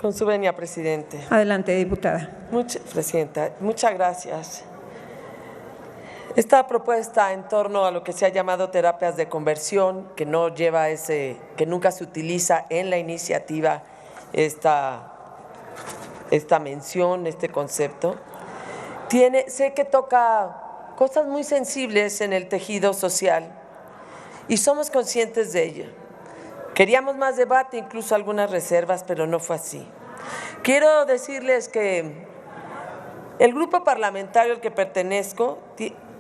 Con su venia, presidente. Adelante, diputada. Presidenta, muchas gracias. Esta propuesta en torno a lo que se ha llamado terapias de conversión, que no lleva que nunca se utiliza en la iniciativa esta mención, este concepto, sé que toca cosas muy sensibles en el tejido social y somos conscientes de ello. Queríamos más debate, incluso algunas reservas, pero no fue así. Quiero decirles que el grupo parlamentario al que pertenezco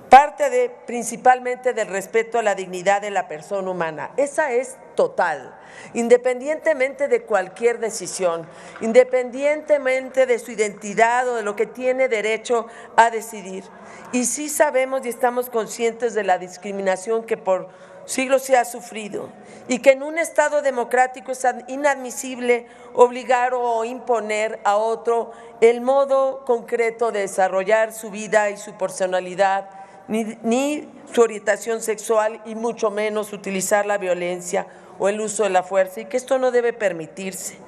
parte principalmente del respeto a la dignidad de la persona humana. Esa es total, independientemente de cualquier decisión, independientemente de su identidad o de lo que tiene derecho a decidir. Y sí sabemos y estamos conscientes de la discriminación que por siglos se ha sufrido y que en un Estado democrático es inadmisible obligar o imponer a otro el modo concreto de desarrollar su vida y su personalidad, ni su orientación sexual y mucho menos utilizar la violencia o el uso de la fuerza, y que esto no debe permitirse.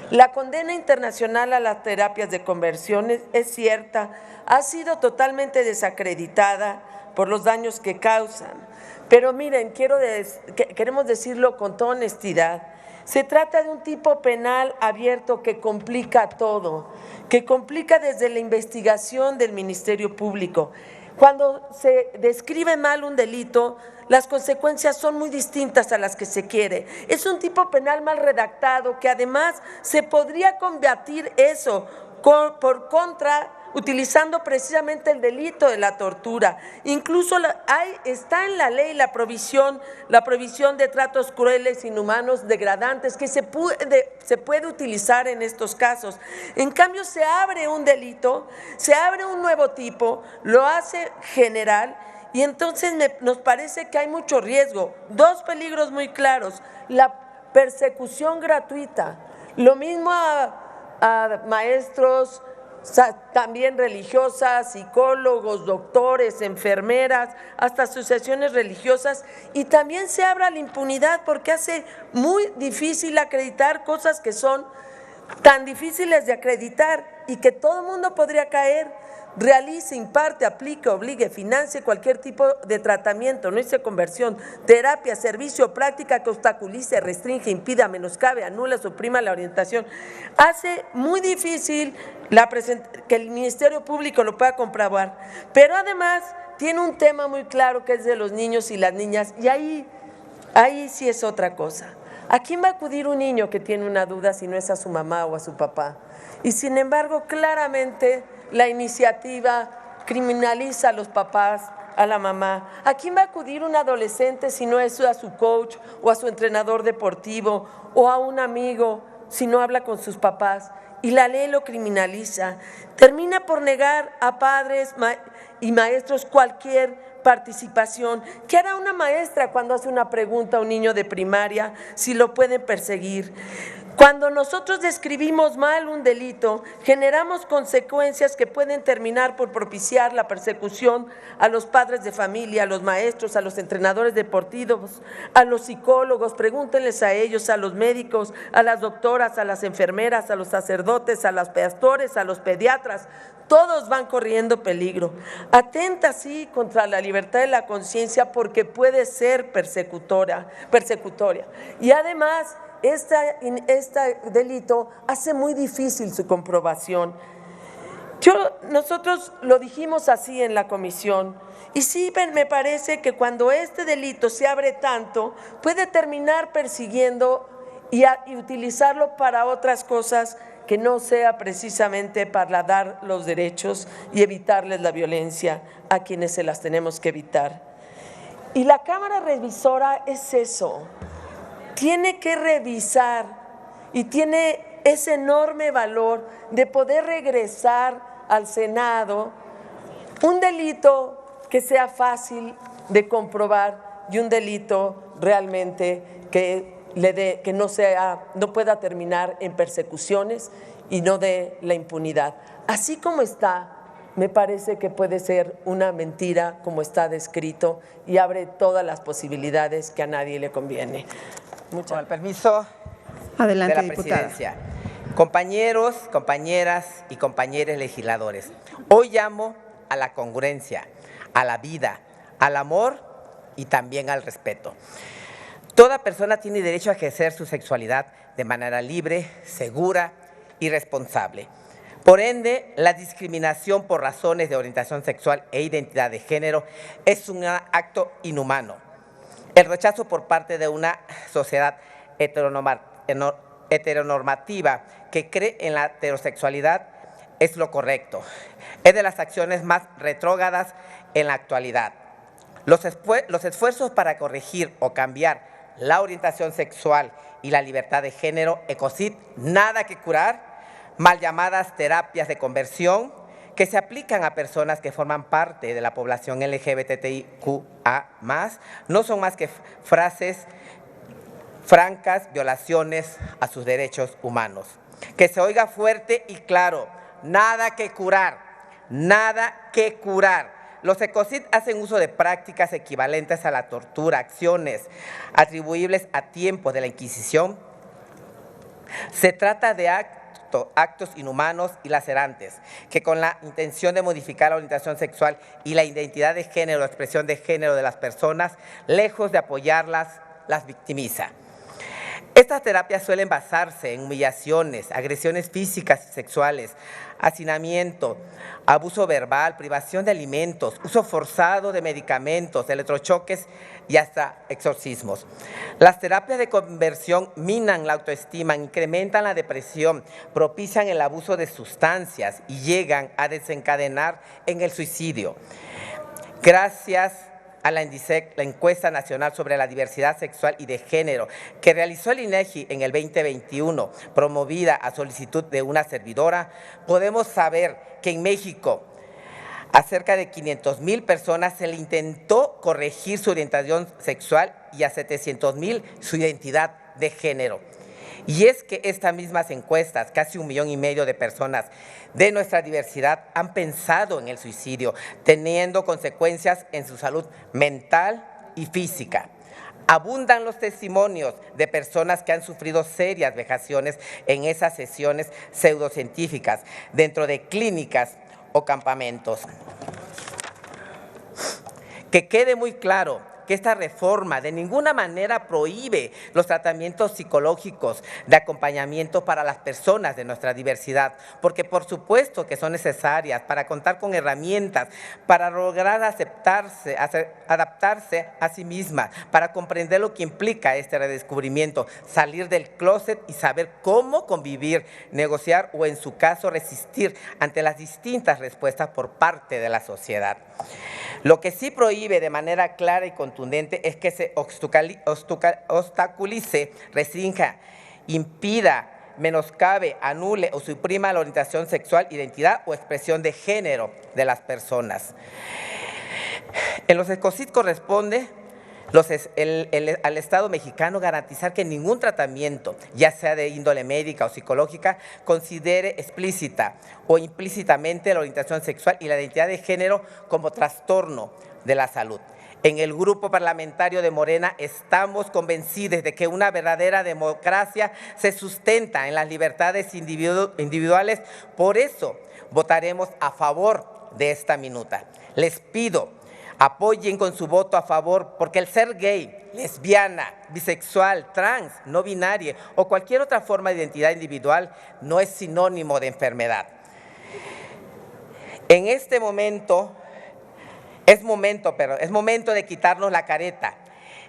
La condena internacional a las terapias de conversión es cierta, ha sido totalmente desacreditada por los daños que causan. Pero miren, queremos decirlo con toda honestidad, se trata de un tipo penal abierto que complica todo, que complica desde la investigación del Ministerio Público. Cuando se describe mal un delito, las consecuencias son muy distintas a las que se quiere. Es un tipo penal mal redactado que además se podría combatir eso utilizando precisamente el delito de la tortura. Incluso está en la ley la prohibición de tratos crueles, inhumanos, degradantes, que se puede utilizar en estos casos. En cambio, se abre un delito, se abre un nuevo tipo, lo hace general, y entonces nos parece que hay mucho riesgo. Dos peligros muy claros: la persecución gratuita, lo mismo a maestros, también religiosas, psicólogos, doctores, enfermeras, hasta asociaciones religiosas, y también se abra la impunidad porque hace muy difícil acreditar cosas que son tan difíciles de acreditar y que todo el mundo podría caer. Realice, imparte, aplique, obligue, financie cualquier tipo de tratamiento, no hice conversión, terapia, servicio, práctica que obstaculice, restringe, impida, menoscabe, anula, suprima la orientación. Hace muy difícil que el Ministerio Público lo pueda comprobar, pero además tiene un tema muy claro que es de los niños y las niñas, y ahí sí es otra cosa. ¿A quién va a acudir un niño que tiene una duda si no es a su mamá o a su papá? Y sin embargo, claramente la iniciativa criminaliza a los papás, a la mamá. ¿A quién va a acudir un adolescente si no es a su coach o a su entrenador deportivo o a un amigo si no habla con sus papás? Y la ley lo criminaliza. Termina por negar a padres y maestros cualquier participación. ¿Qué hará una maestra cuando hace una pregunta a un niño de primaria si lo pueden perseguir? Cuando nosotros describimos mal un delito, generamos consecuencias que pueden terminar por propiciar la persecución a los padres de familia, a los maestros, a los entrenadores deportivos, a los psicólogos. Pregúntenles a ellos, a los médicos, a las doctoras, a las enfermeras, a los sacerdotes, a los pastores, a los pediatras. Todos van corriendo peligro. Atenta así contra la libertad de la conciencia porque puede ser persecutoria. Y además, este delito hace muy difícil su comprobación. Nosotros lo dijimos así en la comisión, y sí me parece que cuando este delito se abre tanto, puede terminar persiguiendo y utilizarlo para otras cosas que no sea precisamente para dar los derechos y evitarles la violencia a quienes se las tenemos que evitar. Y la Cámara Revisora es eso. Tiene que revisar y tiene ese enorme valor de poder regresar al Senado un delito que sea fácil de comprobar y un delito realmente que no pueda terminar en persecuciones y no de la impunidad. Así como está, me parece que puede ser una mentira como está descrito y abre todas las posibilidades que a nadie le conviene. Con el permiso Adelante, de la diputada. presidencia. Compañeros, compañeras y compañeros legisladores, hoy llamo a la congruencia, a la vida, al amor y también al respeto. Toda persona tiene derecho a ejercer su sexualidad de manera libre, segura y responsable. Por ende, la discriminación por razones de orientación sexual e identidad de género es un acto inhumano. El rechazo por parte de una sociedad heteronormativa que cree en la heterosexualidad es lo correcto. Es de las acciones más retrógradas en la actualidad. Los esfuerzos para corregir o cambiar la orientación sexual y la libertad de género, ECOSID, nada que curar, mal llamadas terapias de conversión, que se aplican a personas que forman parte de la población LGBTIQA+, no son más que frases francas violaciones a sus derechos humanos. Que se oiga fuerte y claro, nada que curar, nada que curar. Los ECOSID hacen uso de prácticas equivalentes a la tortura, acciones atribuibles a tiempos de la Inquisición. Se trata de actos inhumanos y lacerantes, que con la intención de modificar la orientación sexual y la identidad de género, expresión de género de las personas, lejos de apoyarlas, las victimiza. Estas terapias suelen basarse en humillaciones, agresiones físicas y sexuales, hacinamiento, abuso verbal, privación de alimentos, uso forzado de medicamentos, electrochoques y hasta exorcismos. Las terapias de conversión minan la autoestima, incrementan la depresión, propician el abuso de sustancias y llegan a desencadenar en el suicidio. Gracias a la ENDISEC, la Encuesta Nacional sobre la Diversidad Sexual y de Género, que realizó el INEGI en el 2021, promovida a solicitud de una servidora, podemos saber que en México a cerca de 500,000 personas se le intentó corregir su orientación sexual y a 700,000 su identidad de género. Y es que estas mismas encuestas, casi 1,5 millones de personas de nuestra diversidad han pensado en el suicidio, teniendo consecuencias en su salud mental y física. Abundan los testimonios de personas que han sufrido serias vejaciones en esas sesiones pseudocientíficas dentro de clínicas o campamentos. Que quede muy claro que esta reforma de ninguna manera prohíbe los tratamientos psicológicos de acompañamiento para las personas de nuestra diversidad, porque por supuesto que son necesarias para contar con herramientas, para lograr adaptarse a sí misma, para comprender lo que implica este redescubrimiento, salir del closet y saber cómo convivir, negociar o en su caso resistir ante las distintas respuestas por parte de la sociedad. Lo que sí prohíbe de manera clara y contundente es que se obstaculice, restrinja, impida, menoscabe, anule o suprima la orientación sexual, identidad o expresión de género de las personas. En los ECOSID corresponde al Estado mexicano garantizar que ningún tratamiento, ya sea de índole médica o psicológica, considere explícita o implícitamente la orientación sexual y la identidad de género como trastorno de la salud. En el grupo parlamentario de Morena estamos convencidos de que una verdadera democracia se sustenta en las libertades individuales. Por eso votaremos a favor de esta minuta. Les pido apoyen con su voto a favor, porque el ser gay, lesbiana, bisexual, trans, no binaria o cualquier otra forma de identidad individual no es sinónimo de enfermedad. En este momento, es momento de quitarnos la careta.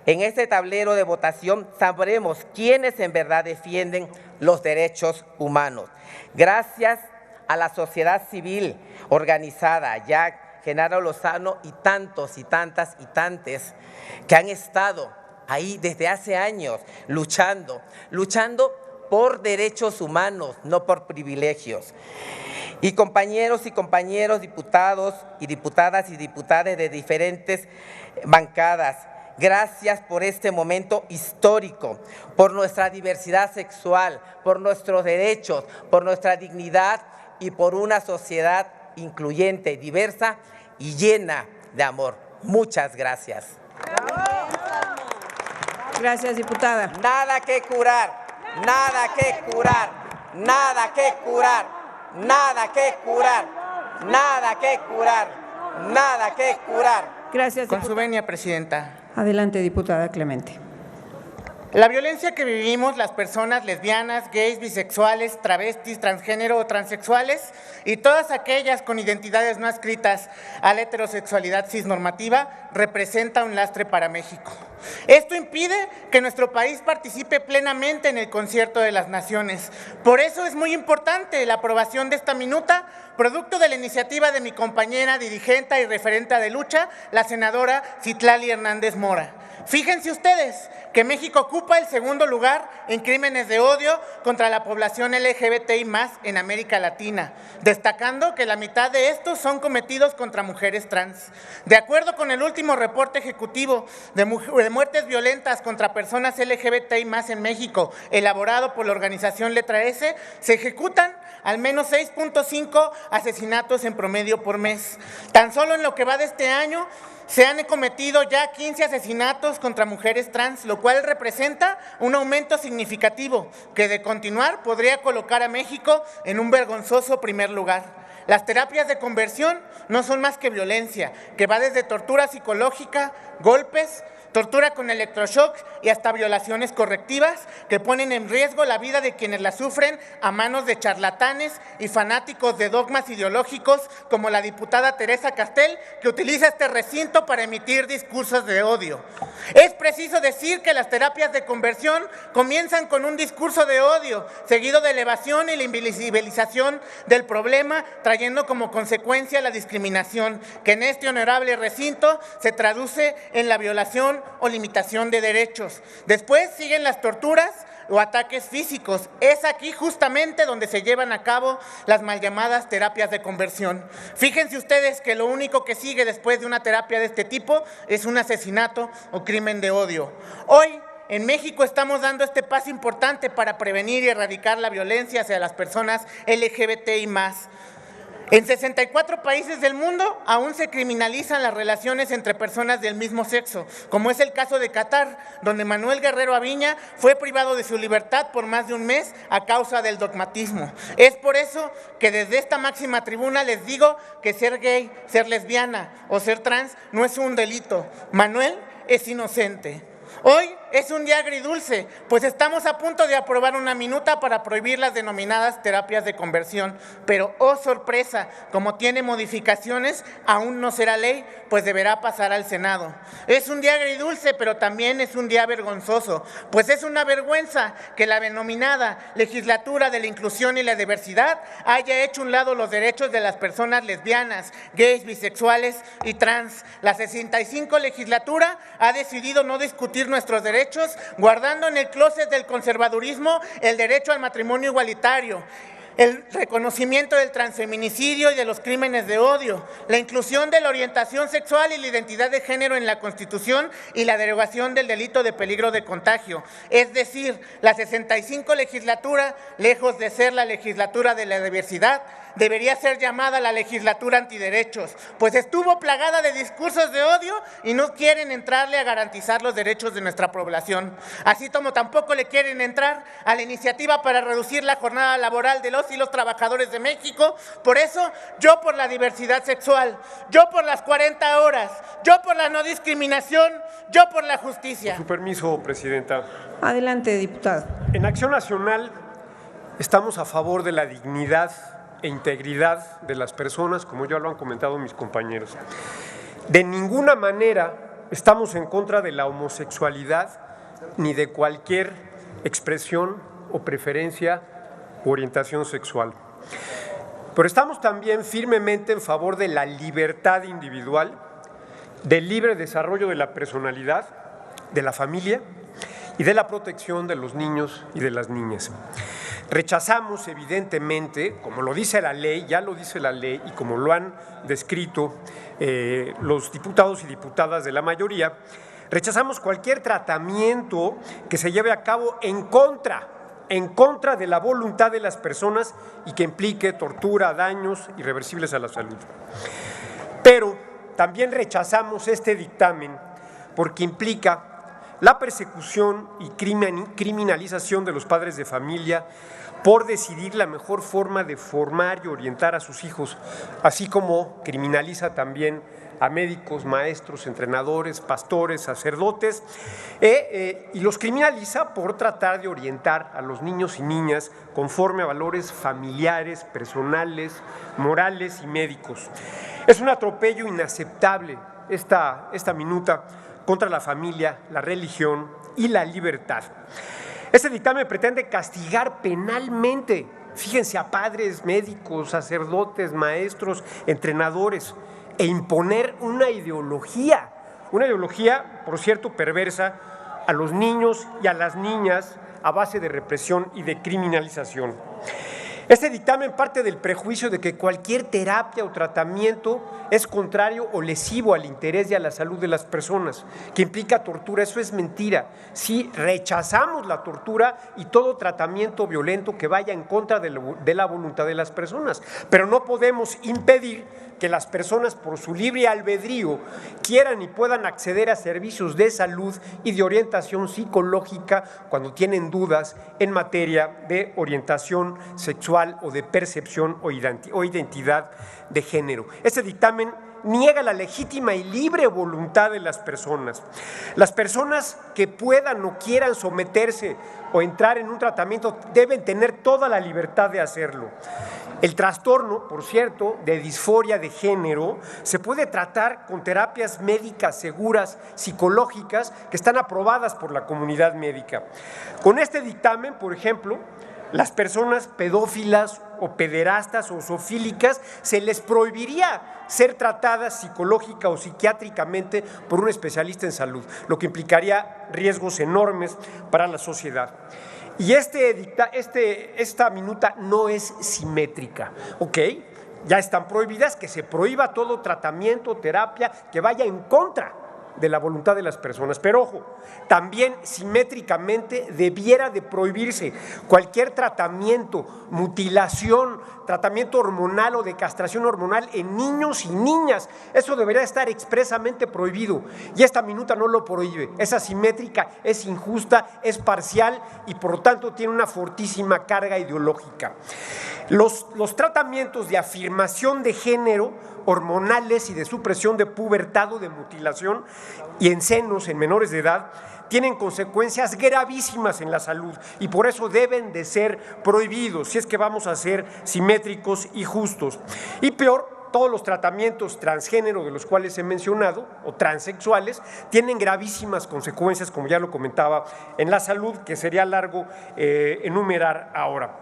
En este tablero de votación sabremos quiénes en verdad defienden los derechos humanos. Gracias a la sociedad civil organizada, ya Genaro Lozano y tantos y tantas y tantes que han estado ahí desde hace años luchando por derechos humanos, no por privilegios. Y compañeros, diputados y diputadas de diferentes bancadas, gracias por este momento histórico, por nuestra diversidad sexual, por nuestros derechos, por nuestra dignidad y por una sociedad incluyente, diversa y llena de amor. Muchas gracias. Gracias, diputada. Nada que curar, nada que curar. nada que curar, nada que curar, nada que curar, nada que curar. Gracias. Con su venia, Presidenta. Adelante, diputada Clemente. La violencia que vivimos las personas lesbianas, gays, bisexuales, travestis, transgénero o transexuales y todas aquellas con identidades no adscritas a la heterosexualidad cisnormativa representa un lastre para México. Esto impide que nuestro país participe plenamente en el concierto de las naciones. Por eso es muy importante la aprobación de esta minuta, producto de la iniciativa de mi compañera dirigente y referenta de lucha, la senadora Citlali Hernández Mora. Fíjense ustedes que México ocupa el segundo lugar en crímenes de odio contra la población LGBTI+ en América Latina, destacando que la mitad de estos son cometidos contra mujeres trans. De acuerdo con el último reporte ejecutivo de muertes violentas contra personas LGBTI+ en México, elaborado por la organización Letra S, se ejecutan al menos 6.5 asesinatos en promedio por mes. Tan solo en lo que va de este año, se han cometido ya 15 asesinatos contra mujeres trans, lo cual representa un aumento significativo que, de continuar, podría colocar a México en un vergonzoso primer lugar. Las terapias de conversión no son más que violencia, que va desde tortura psicológica, golpes, tortura con electroshock y hasta violaciones correctivas que ponen en riesgo la vida de quienes la sufren a manos de charlatanes y fanáticos de dogmas ideológicos como la diputada Teresa Castel, que utiliza este recinto para emitir discursos de odio. Es preciso decir que las terapias de conversión comienzan con un discurso de odio, seguido de elevación y la invisibilización del problema, trayendo como consecuencia la discriminación, que en este honorable recinto se traduce en la violación o limitación de derechos. Después siguen las torturas o ataques físicos. Es aquí justamente donde se llevan a cabo las mal llamadas terapias de conversión. Fíjense ustedes que lo único que sigue después de una terapia de este tipo es un asesinato o crimen de odio. Hoy, en México estamos dando este paso importante para prevenir y erradicar la violencia hacia las personas LGBTI+. En 64 países del mundo aún se criminalizan las relaciones entre personas del mismo sexo, como es el caso de Qatar, donde Manuel Guerrero Aviña fue privado de su libertad por más de un mes a causa del dogmatismo. Es por eso que desde esta máxima tribuna les digo que ser gay, ser lesbiana o ser trans no es un delito. Manuel es inocente. Hoy es un día agridulce, pues estamos a punto de aprobar una minuta para prohibir las denominadas terapias de conversión, pero ¡oh sorpresa! Como tiene modificaciones, aún no será ley, pues deberá pasar al Senado. Es un día agridulce, pero también es un día vergonzoso, pues es una vergüenza que la denominada legislatura de la inclusión y la diversidad haya hecho a un lado los derechos de las personas lesbianas, gays, bisexuales y trans. La 65 legislatura ha decidido no discutir nuestros derechos, guardando en el closet del conservadurismo el derecho al matrimonio igualitario, el reconocimiento del transfeminicidio y de los crímenes de odio, la inclusión de la orientación sexual y la identidad de género en la Constitución y la derogación del delito de peligro de contagio. Es decir, la 65 legislatura, lejos de ser la legislatura de la diversidad, debería ser llamada la legislatura antiderechos, pues estuvo plagada de discursos de odio y no quieren entrarle a garantizar los derechos de nuestra población. Así como tampoco le quieren entrar a la iniciativa para reducir la jornada laboral de los y los trabajadores de México. Por eso, yo por la diversidad sexual, yo por las 40 horas, yo por la no discriminación, yo por la justicia. Con su permiso, Presidenta. Adelante, diputado. En Acción Nacional estamos a favor de la dignidad e integridad de las personas, como ya lo han comentado mis compañeros. De ninguna manera estamos en contra de la homosexualidad ni de cualquier expresión o preferencia u orientación sexual. Pero estamos también firmemente en favor de la libertad individual, del libre desarrollo de la personalidad, de la familia y de la protección de los niños y de las niñas. Rechazamos evidentemente, como lo dice la ley, ya lo dice la ley y como lo han descrito los diputados y diputadas de la mayoría, rechazamos cualquier tratamiento que se lleve a cabo en contra de la voluntad de las personas y que implique tortura, daños irreversibles a la salud. Pero también rechazamos este dictamen porque implica la persecución y criminalización de los padres de familia por decidir la mejor forma de formar y orientar a sus hijos, así como criminaliza también a médicos, maestros, entrenadores, pastores, sacerdotes, y los criminaliza por tratar de orientar a los niños y niñas conforme a valores familiares, personales, morales y médicos. Es un atropello inaceptable esta minuta contra la familia, la religión y la libertad. Este dictamen pretende castigar penalmente, fíjense, a padres, médicos, sacerdotes, maestros, entrenadores, e imponer una ideología, por cierto, perversa, a los niños y a las niñas a base de represión y de criminalización. Este dictamen parte del prejuicio de que cualquier terapia o tratamiento es contrario o lesivo al interés y a la salud de las personas, que implica tortura. Eso es mentira. Sí, rechazamos la tortura y todo tratamiento violento que vaya en contra de la voluntad de las personas, pero no podemos impedir que las personas por su libre albedrío quieran y puedan acceder a servicios de salud y de orientación psicológica cuando tienen dudas en materia de orientación sexual o de percepción o identidad de género. Este dictamen niega la legítima y libre voluntad de las personas. Las personas que puedan o quieran someterse o entrar en un tratamiento deben tener toda la libertad de hacerlo. El trastorno, por cierto, de disforia de género se puede tratar con terapias médicas seguras, psicológicas, que están aprobadas por la comunidad médica. Con este dictamen, por ejemplo, las personas pedófilas o pederastas o zoofílicas se les prohibiría ser tratadas psicológica o psiquiátricamente por un especialista en salud, lo que implicaría riesgos enormes para la sociedad. Y esta minuta no es simétrica, ¿ok? Ya están prohibidas, que se prohíba todo tratamiento, terapia que vaya en contra de la voluntad de las personas. Pero ojo, también simétricamente debiera de prohibirse cualquier tratamiento, mutilación, tratamiento hormonal o de castración hormonal en niños y niñas. Eso debería estar expresamente prohibido y esta minuta no lo prohíbe. Es asimétrica, es injusta, es parcial y por lo tanto tiene una fortísima carga ideológica. Los tratamientos de afirmación de género, hormonales y de supresión de pubertad o de mutilación y en senos en menores de edad tienen consecuencias gravísimas en la salud y por eso deben de ser prohibidos si es que vamos a ser simétricos y justos. Y peor, todos los tratamientos transgénero de los cuales he mencionado o transexuales tienen gravísimas consecuencias, como ya lo comentaba, en la salud, que sería largo enumerar ahora.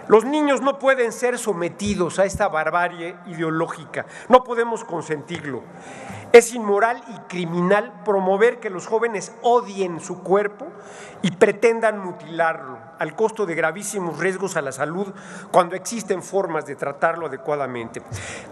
Los niños no pueden ser sometidos a esta barbarie ideológica, no podemos consentirlo. Es inmoral y criminal promover que los jóvenes odien su cuerpo y pretendan mutilarlo, al costo de gravísimos riesgos a la salud cuando existen formas de tratarlo adecuadamente.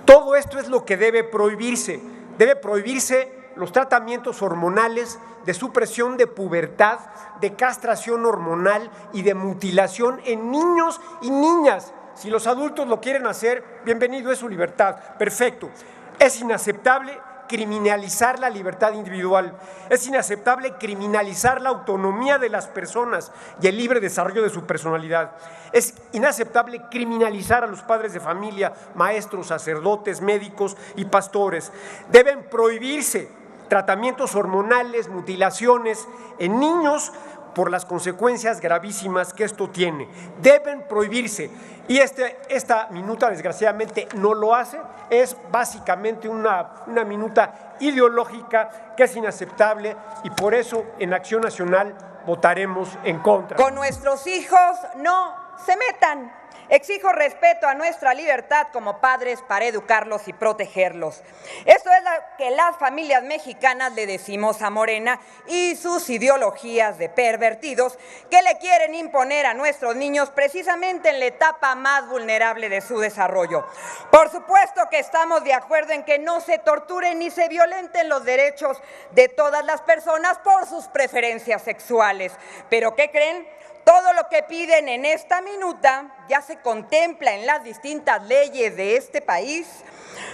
Todo esto es lo que debe prohibirse. Debe prohibirse los tratamientos hormonales de supresión de pubertad, de castración hormonal y de mutilación en niños y niñas. Si los adultos lo quieren hacer, bienvenido, es su libertad, perfecto. Es inaceptable criminalizar la libertad individual, es inaceptable criminalizar la autonomía de las personas y el libre desarrollo de su personalidad. Es inaceptable criminalizar a los padres de familia, maestros, sacerdotes, médicos y pastores. Deben prohibirse tratamientos hormonales, mutilaciones en niños por las consecuencias gravísimas que esto tiene. Deben prohibirse. Y esta minuta, desgraciadamente, no lo hace. Es básicamente una minuta ideológica que es inaceptable y por eso en Acción Nacional votaremos en contra. Con nuestros hijos no se metan. Exijo respeto a nuestra libertad como padres para educarlos y protegerlos. Esto es lo que las familias mexicanas le decimos a Morena y sus ideologías de pervertidos que le quieren imponer a nuestros niños precisamente en la etapa más vulnerable de su desarrollo. Por supuesto que estamos de acuerdo en que no se torturen ni se violenten los derechos de todas las personas por sus preferencias sexuales. ¿Pero qué creen? Todo lo que piden en esta minuta ya se contempla en las distintas leyes de este país.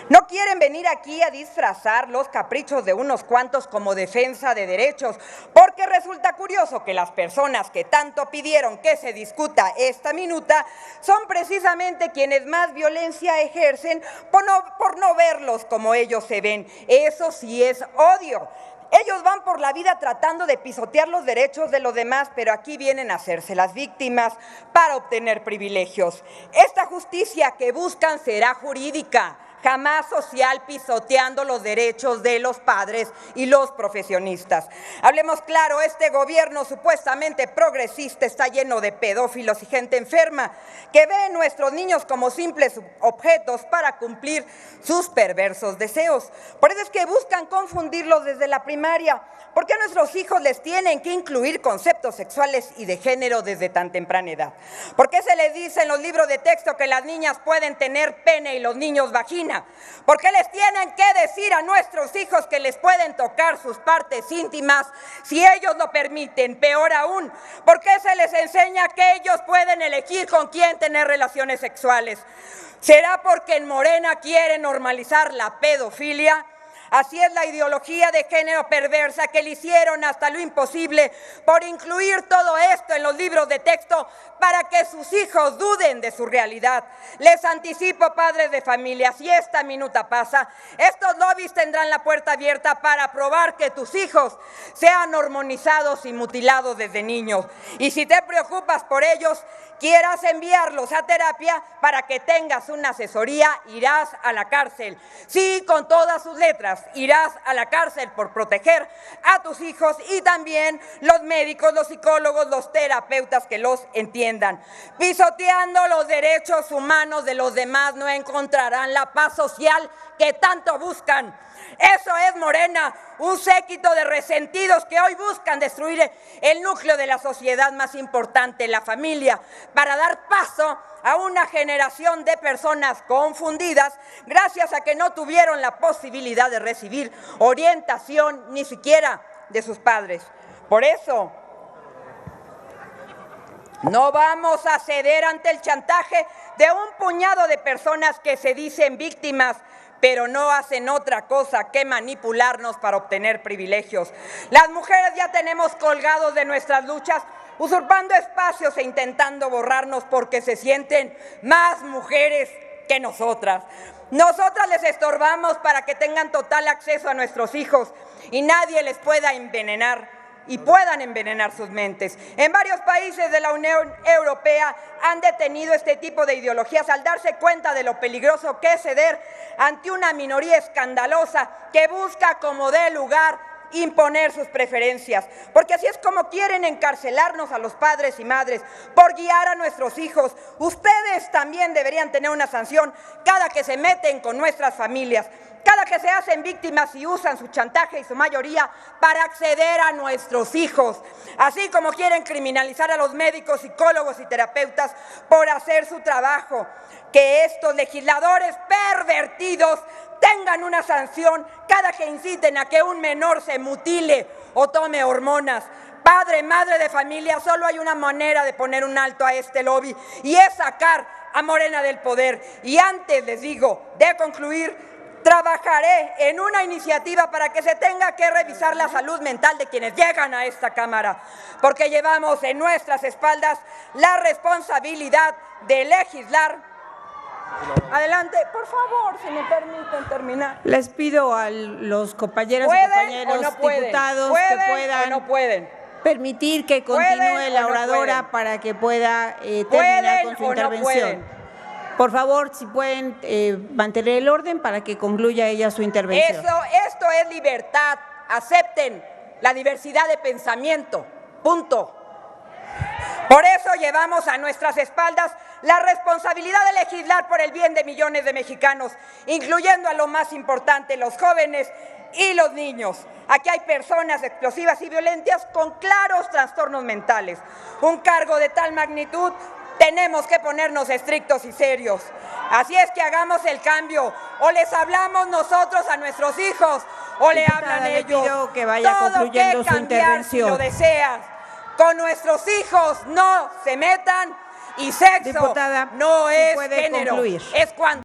No quieren venir aquí a disfrazar los caprichos de unos cuantos como defensa de derechos, porque resulta curioso que las personas que tanto pidieron que se discuta esta minuta son precisamente quienes más violencia ejercen por no verlos como ellos se ven. Eso sí es odio. Ellos van por la vida tratando de pisotear los derechos de los demás, pero aquí vienen a hacerse las víctimas para obtener privilegios. Esta justicia que buscan será jurídica, jamás social, pisoteando los derechos de los padres y los profesionistas. Hablemos claro, este gobierno supuestamente progresista está lleno de pedófilos y gente enferma que ve a nuestros niños como simples objetos para cumplir sus perversos deseos. Por eso es que buscan confundirlos desde la primaria. ¿Por qué a nuestros hijos les tienen que incluir conceptos sexuales y de género desde tan temprana edad? ¿Por qué se les dice en los libros de texto que las niñas pueden tener pene y los niños vagina? ¿Por qué les tienen que decir a nuestros hijos que les pueden tocar sus partes íntimas si ellos lo permiten? Peor aún, ¿por qué se les enseña que ellos pueden elegir con quién tener relaciones sexuales? ¿Será porque en Morena quieren normalizar la pedofilia? Así es la ideología de género perversa que le hicieron hasta lo imposible por incluir todo esto en los libros de texto para que sus hijos duden de su realidad. Les anticipo, padres de familia, si esta minuta pasa, estos lobbies tendrán la puerta abierta para probar que tus hijos sean hormonizados y mutilados desde niños. Y si te preocupas por ellos, quieras enviarlos a terapia para que tengas una asesoría, irás a la cárcel. Sí, con todas sus letras, irás a la cárcel por proteger a tus hijos y también los médicos, los psicólogos, los terapeutas que los entiendan. Pisoteando los derechos humanos de los demás no encontrarán la paz social que tanto buscan. Eso es Morena, un séquito de resentidos que hoy buscan destruir el núcleo de la sociedad más importante, la familia, para dar paso a una generación de personas confundidas gracias a que no tuvieron la posibilidad de recibir orientación ni siquiera de sus padres. Por eso, no vamos a ceder ante el chantaje de un puñado de personas que se dicen víctimas, pero no hacen otra cosa que manipularnos para obtener privilegios. Las mujeres ya tenemos colgados de nuestras luchas, usurpando espacios e intentando borrarnos porque se sienten más mujeres que nosotras. Nosotras les estorbamos para que tengan total acceso a nuestros hijos y nadie les pueda envenenar y puedan envenenar sus mentes. En varios países de la Unión Europea han detenido este tipo de ideologías al darse cuenta de lo peligroso que es ceder ante una minoría escandalosa que busca como dé lugar imponer sus preferencias, porque así es como quieren encarcelarnos a los padres y madres por guiar a nuestros hijos. Ustedes también deberían tener una sanción cada que se meten con nuestras familias, cada que se hacen víctimas y usan su chantaje y su mayoría para acceder a nuestros hijos, así como quieren criminalizar a los médicos, psicólogos y terapeutas por hacer su trabajo. Que estos legisladores pervertidos tengan una sanción cada que inciten a que un menor se mutile o tome hormonas. Padre, madre de familia, solo hay una manera de poner un alto a este lobby y es sacar a Morena del poder. Y antes, les digo, de concluir, trabajaré en una iniciativa para que se tenga que revisar la salud mental de quienes llegan a esta Cámara, porque llevamos en nuestras espaldas la responsabilidad de legislar. Adelante, por favor, si me permiten terminar. Les pido a los compañeros y compañeros diputados que puedan no pueden permitir que continúe la oradora para que pueda terminar con su intervención. Por favor, si pueden mantener el orden para que concluya ella su intervención. Esto es libertad. Acepten la diversidad de pensamiento. Punto. Por eso llevamos a nuestras espaldas la responsabilidad de legislar por el bien de millones de mexicanos, incluyendo a lo más importante, los jóvenes y los niños. Aquí hay personas explosivas y violentas con claros trastornos mentales. Un cargo de tal magnitud, tenemos que ponernos estrictos y serios. Así es que hagamos el cambio. O les hablamos nosotros a nuestros hijos, o le hablan ellos. Pido que vaya concluyendo su intervención. Si lo deseas. Con nuestros hijos no se metan y sexo Diputada, no si es puede género, concluir. es cuando